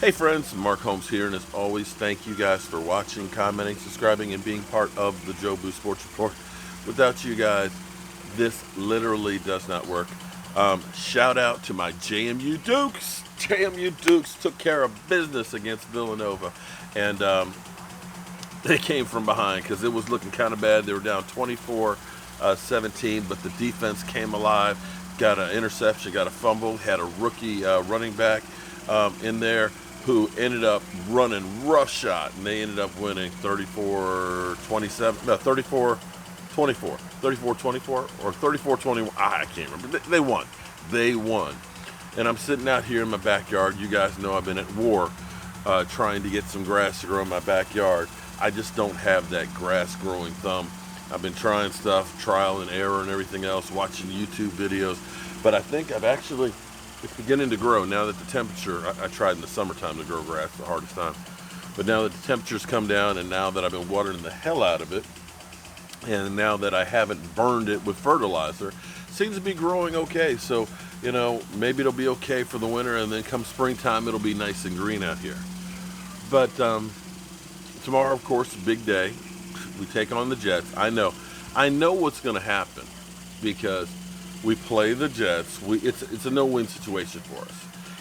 Hey friends, Mark Holmes here, and as always, thank you guys for watching, commenting, subscribing, and being part of the Joe Boo Sports Report. Without you guys, this literally does not work. Shout out to my JMU Dukes. JMU Dukes took care of business against Villanova, and they came from behind because it was looking kind of bad. They were down 24-17, but the defense came alive, got an interception, got a fumble, had a rookie running back in there who ended up running roughshod, and they ended up winning 34-27, no, 34-24, 34-24, or 34-21, I can't remember. They won. They won. And I'm sitting out here in my backyard. You guys know I've been at war trying to get some grass to grow in my backyard. I just don't have that grass growing thumb. I've been trying stuff, trial and error and everything else, watching YouTube videos, but I think it's beginning to grow now that the temperature, I tried in the summertime to grow grass, the hardest time. But now that the temperatures come down, and now that I've been watering the hell out of it, and now that I haven't burned it with fertilizer, seems to be growing okay. So, maybe it'll be okay for the winter, and then come springtime, it'll be nice and green out here. But tomorrow, of course, big day. We take on the Jets. I know what's going to happen because we play the Jets. It's a no-win situation for us.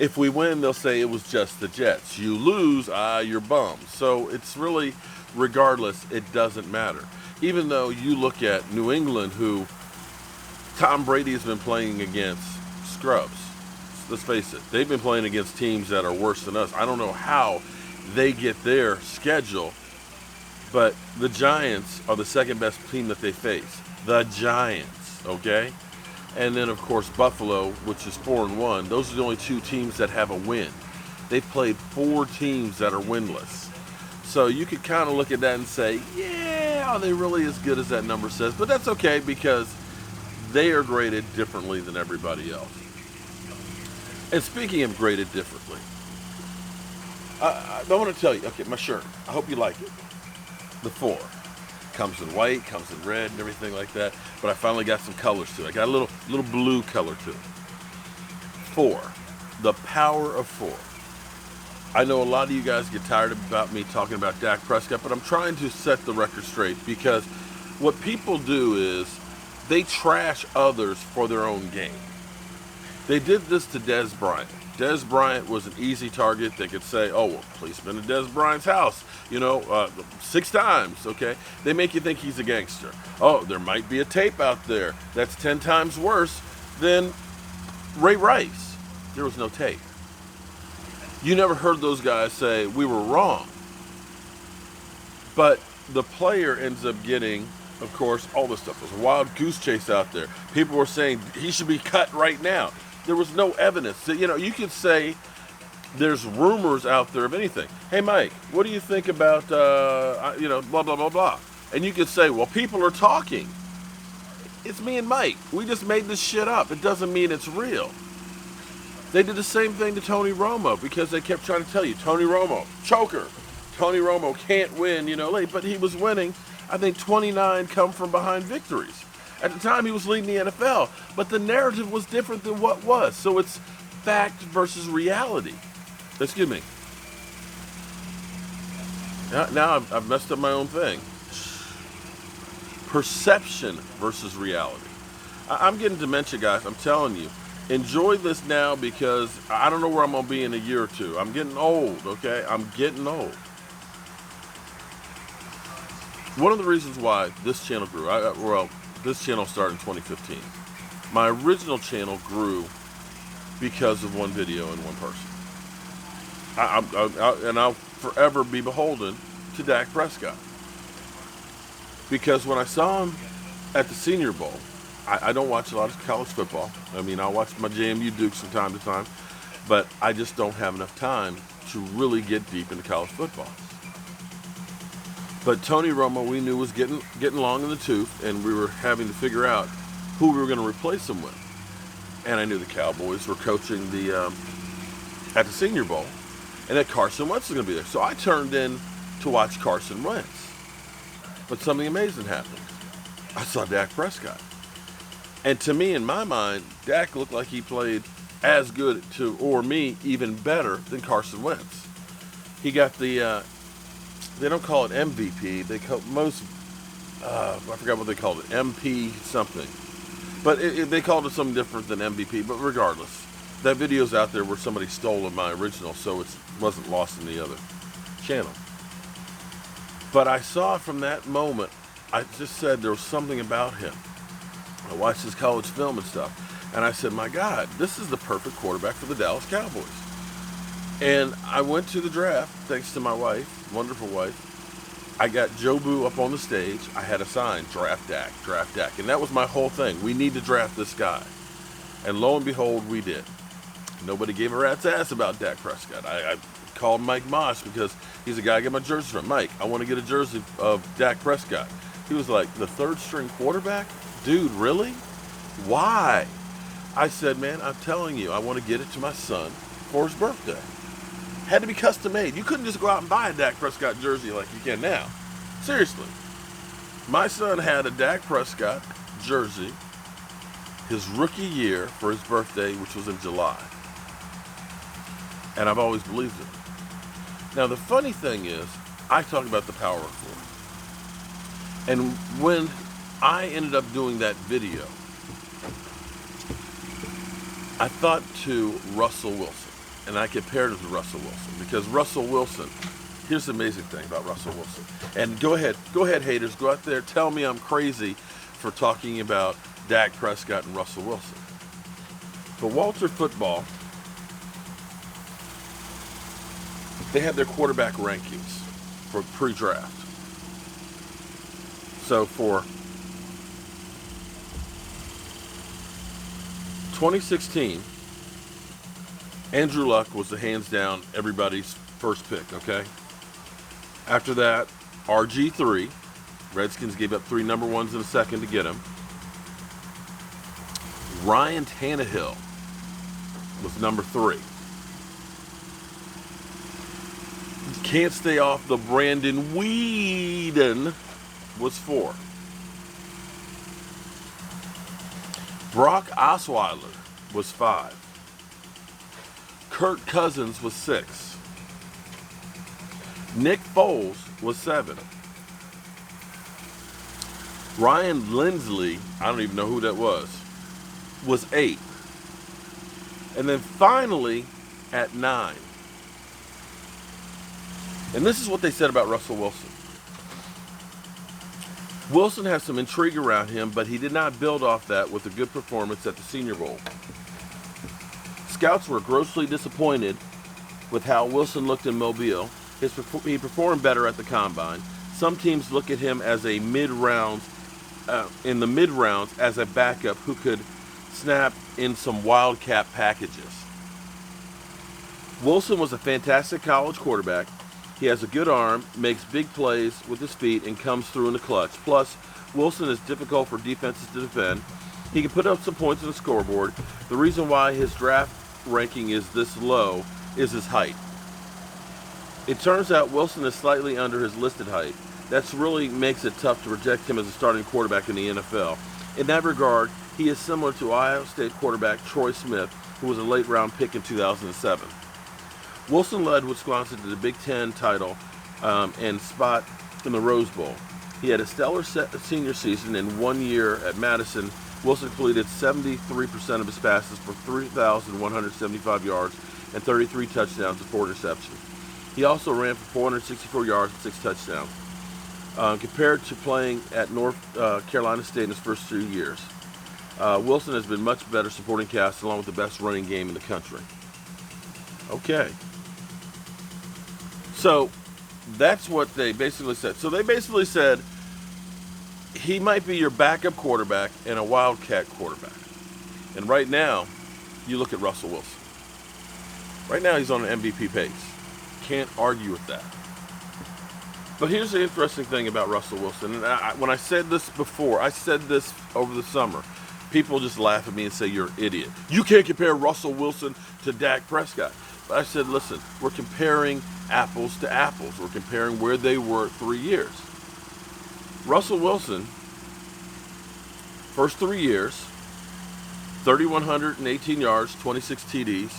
If we win, they'll say it was just the Jets. You lose, you're bummed. So it's really, regardless, it doesn't matter. Even though you look at New England, who Tom Brady has been playing against scrubs. Let's face it, they've been playing against teams that are worse than us. I don't know how they get their schedule, but the Giants are the second best team that they face. The Giants, okay? And then, of course, Buffalo, which is 4-1. Those are the only two teams that have a win. They've played 4 teams that are winless. So you could kind of look at that and say, yeah, are they really as good as that number says? But that's okay because they are graded differently than everybody else. And speaking of graded differently, I want to tell you, okay, my shirt, I hope you like it. The 4. Comes in white, comes in red, and everything like that. But I finally got some colors to it. I got a little blue color to it. 4. The power of 4. I know a lot of you guys get tired about me talking about Dak Prescott, but I'm trying to set the record straight because what people do is they trash others for their own gain. They did this to Dez Bryant. Dez Bryant was an easy target. They could say, oh, well, police been to Dez Bryant's house, 6 times, okay? They make you think he's a gangster. Oh, there might be a tape out there that's 10 times worse than Ray Rice. There was no tape. You never heard those guys say, we were wrong. But the player ends up getting, of course, all this stuff. There's a wild goose chase out there. People were saying he should be cut right now. There was no evidence. You could say there's rumors out there of anything. Hey, Mike, what do you think about, blah, blah, blah, blah. And you could say, well, people are talking. It's me and Mike. We just made this shit up. It doesn't mean it's real. They did the same thing to Tony Romo because they kept trying to tell you, Tony Romo, choker. Tony Romo can't win, late, but he was winning, I think, 29 come from behind victories. At the time, he was leading the NFL, but the narrative was different than what was. So it's fact versus reality. Excuse me. Now I've messed up my own thing. Perception versus reality. I'm getting dementia, guys. I'm telling you. Enjoy this now because I don't know where I'm going to be in a year or two. I'm getting old, okay? I'm getting old. One of the reasons why this channel grew, this channel started in 2015. My original channel grew because of one video and one person. And I'll forever be beholden to Dak Prescott. Because when I saw him at the Senior Bowl, I don't watch a lot of college football. I mean, I'll watch my JMU Dukes from time to time, but I just don't have enough time to really get deep into college football. But Tony Romo, we knew, was getting long in the tooth, and we were having to figure out who we were going to replace him with. And I knew the Cowboys were coaching at the Senior Bowl, and that Carson Wentz was going to be there. So I turned in to watch Carson Wentz. But something amazing happened. I saw Dak Prescott. And to me, in my mind, Dak looked like he played as good to, or me, even better than Carson Wentz. He got the, they don't call it MVP, they call I forgot what they called it, MP something. But they called it something different than MVP, but regardless, that video's out there where somebody stole my original, so it wasn't lost in the other channel. But I saw from that moment, I just said there was something about him. I watched his college film and stuff, and I said, my God, this is the perfect quarterback for the Dallas Cowboys. And I went to the draft, thanks to my wife, wonderful wife. I got Joe Boo up on the stage. I had a sign, draft Dak, draft Dak. And that was my whole thing. We need to draft this guy. And lo and behold, we did. Nobody gave a rat's ass about Dak Prescott. I called Mike Mosh because he's the guy I get my jersey from. Mike, I want to get a jersey of Dak Prescott. He was like, the third string quarterback? Dude, really? Why? I said, man, I'm telling you, I want to get it to my son for his birthday. Had to be custom made. You couldn't just go out and buy a Dak Prescott jersey like you can now. Seriously. My son had a Dak Prescott jersey his rookie year for his birthday, which was in July. And I've always believed it. Now, the funny thing is, I talk about the power of four. And when I ended up doing that video, I thought to Russell Wilson. And I compared it to Russell Wilson because Russell Wilson, here's the amazing thing about Russell Wilson. And go ahead, haters, go out there, tell me I'm crazy for talking about Dak Prescott and Russell Wilson. But Walter Football, they have their quarterback rankings for pre-draft. So for 2016, Andrew Luck was the hands down everybody's first pick, okay? After that, RG3. Redskins gave up 3 number ones in a second to get him. Ryan Tannehill was number 3. Can't stay off the Brandon Weeden was 4. Brock Osweiler was 5. Kirk Cousins was 6. Nick Foles was 7. Ryan Lindsley, I don't even know who that was 8. And then finally at 9. And this is what they said about Russell Wilson. Wilson has some intrigue around him, but he did not build off that with a good performance at the Senior Bowl. Scouts were grossly disappointed with how Wilson looked in Mobile. He performed better at the Combine. Some teams look at him as a in the mid-rounds as a backup who could snap in some wildcat packages. Wilson was a fantastic college quarterback. He has a good arm, makes big plays with his feet, and comes through in the clutch. Plus, Wilson is difficult for defenses to defend. He can put up some points on the scoreboard. The reason why his draft ranking is this low is his height. It turns out Wilson is slightly under his listed height. That really makes it tough to project him as a starting quarterback in the NFL. In that regard, he is similar to Ohio State quarterback Troy Smith, who was a late round pick in 2007. Wilson led Wisconsin to the Big Ten title and spot in the Rose Bowl. He had a stellar senior season. In 1 year at Madison, Wilson completed 73% of his passes for 3,175 yards and 33 touchdowns and 4 interceptions. He also ran for 464 yards and 6 touchdowns. Compared to playing at North Carolina State in his first 2 years, Wilson has been much better supporting cast along with the best running game in the country. Okay. So that's what they basically said. So they basically said he might be your backup quarterback and a wildcat quarterback. And right now, you look at Russell Wilson. Right now, he's on an MVP pace. Can't argue with that. But here's the interesting thing about Russell Wilson. And when I said this before, I said this over the summer. People just laugh at me and say, you're an idiot. You can't compare Russell Wilson to Dak Prescott. But I said, listen, we're comparing apples to apples. We're comparing where they were 3 years. Russell Wilson, first 3 years, 3,118 yards, 26 TDs,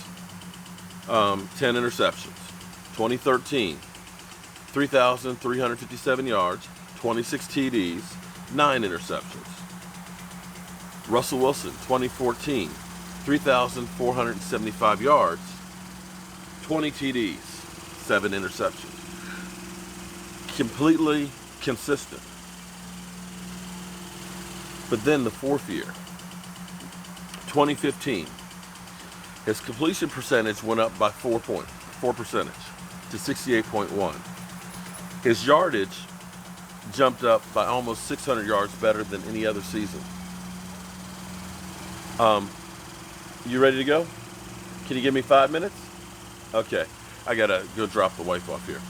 10 interceptions. 2013, 3,357 yards, 26 TDs, 9 interceptions. Russell Wilson, 2014, 3,475 yards, 20 TDs, 7 interceptions. Completely consistent. But then the fourth year, 2015, his completion percentage went up by 4 percentage to 68.1. His yardage jumped up by almost 600 yards, better than any other season. You ready to go? Can you give me 5 minutes? Okay, I gotta go drop the wife off here.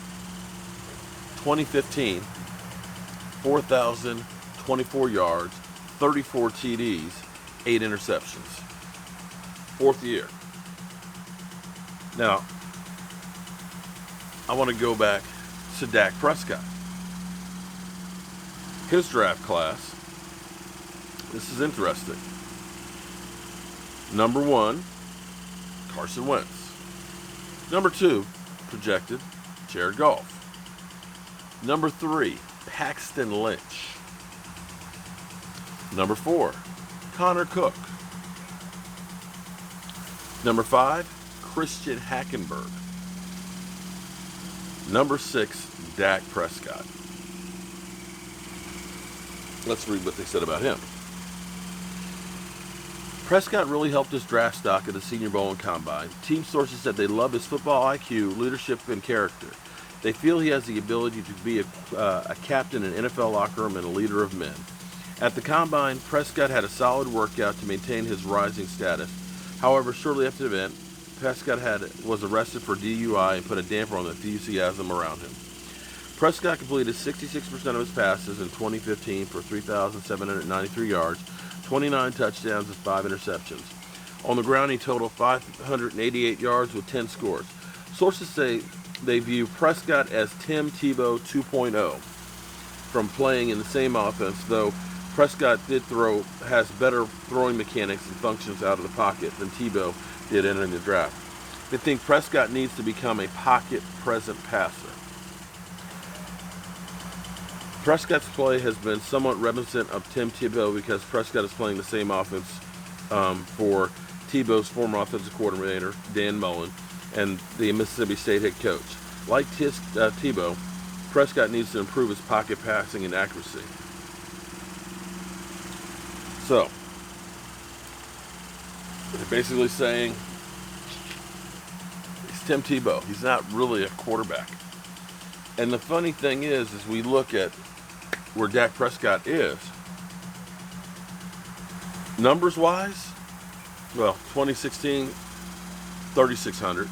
2015, 4,024 yards, 34 TDs, 8 interceptions. Fourth year. Now, I want to go back to Dak Prescott. His draft class. This is interesting. Number 1, Carson Wentz. Number 2, projected, Jared Goff. Number 3, Paxton Lynch. Number 4, Connor Cook. Number 5, Christian Hackenberg. Number 6, Dak Prescott. Let's read what they said about him. Prescott really helped his draft stock at the Senior Bowl and Combine. Team sources said they love his football IQ, leadership, and character. They feel he has the ability to be a captain in an NFL locker room and a leader of men. At the Combine, Prescott had a solid workout to maintain his rising status. However, shortly after the event, Prescott was arrested for DUI and put a damper on the enthusiasm around him. Prescott completed 66% of his passes in 2015 for 3,793 yards, 29 touchdowns, and 5 interceptions. On the ground, he totaled 588 yards with 10 scores. Sources say they view Prescott as Tim Tebow 2.0 from playing in the same offense, though Prescott has better throwing mechanics and functions out of the pocket than Tebow did entering the draft. They think Prescott needs to become a pocket-present passer. Prescott's play has been somewhat reminiscent of Tim Tebow because Prescott is playing the same offense for Tebow's former offensive coordinator, Dan Mullen, and the Mississippi State head coach. Like Tebow, Prescott needs to improve his pocket passing and accuracy. So, they're basically saying he's Tim Tebow. He's not really a quarterback. And the funny thing is we look at where Dak Prescott is, numbers-wise, well, 2016, 3,600,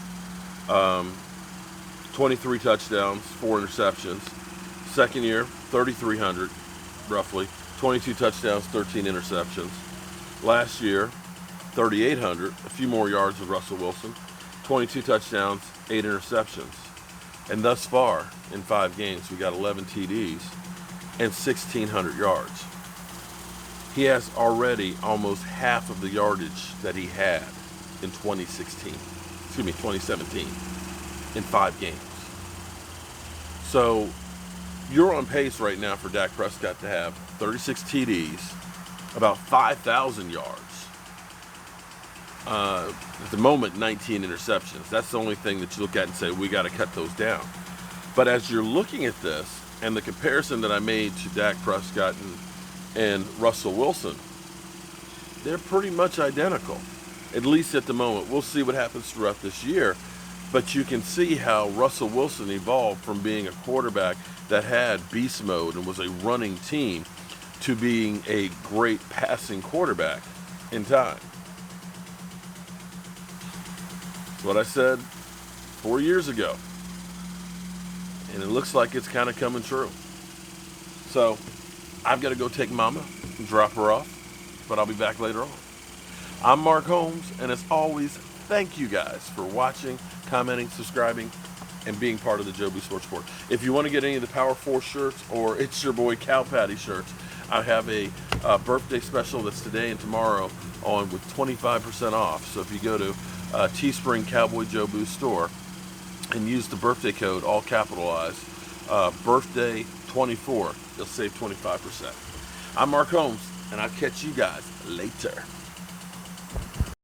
23 touchdowns, 4 interceptions. Second year, 3,300, roughly, 22 touchdowns, 13 interceptions. Last year, 3,800, a few more yards with Russell Wilson, 22 touchdowns, 8 interceptions. And thus far, in 5 games, we got 11 TDs and 1,600 yards. He has already almost half of the yardage that he had in 2017, in 5 games. So you're on pace right now for Dak Prescott to have 36 TDs, about 5,000 yards. At the moment, 19 interceptions. That's the only thing that you look at and say, we got to cut those down. But as you're looking at this, and the comparison that I made to Dak Prescott and Russell Wilson, they're pretty much identical, at least at the moment. We'll see what happens throughout this year, but you can see how Russell Wilson evolved from being a quarterback that had beast mode and was a running team to being a great passing quarterback in time. That's what I said 4 years ago. And it looks like it's kind of coming true. So I've got to go take Mama and drop her off, but I'll be back later on. I'm Mark Holmes, and as always, thank you guys for watching, commenting, subscribing, and being part of the Joe B Sports Report. If you want to get any of the Power 4 shirts or It's Your Boy Cow Patty shirts, I have a birthday special that's today and tomorrow on with 25% off. So if you go to Teespring Cowboy Joe Boo store and use the birthday code, all capitalized, birthday 24, you'll save 25%. I'm Mark Holmes, and I'll catch you guys later.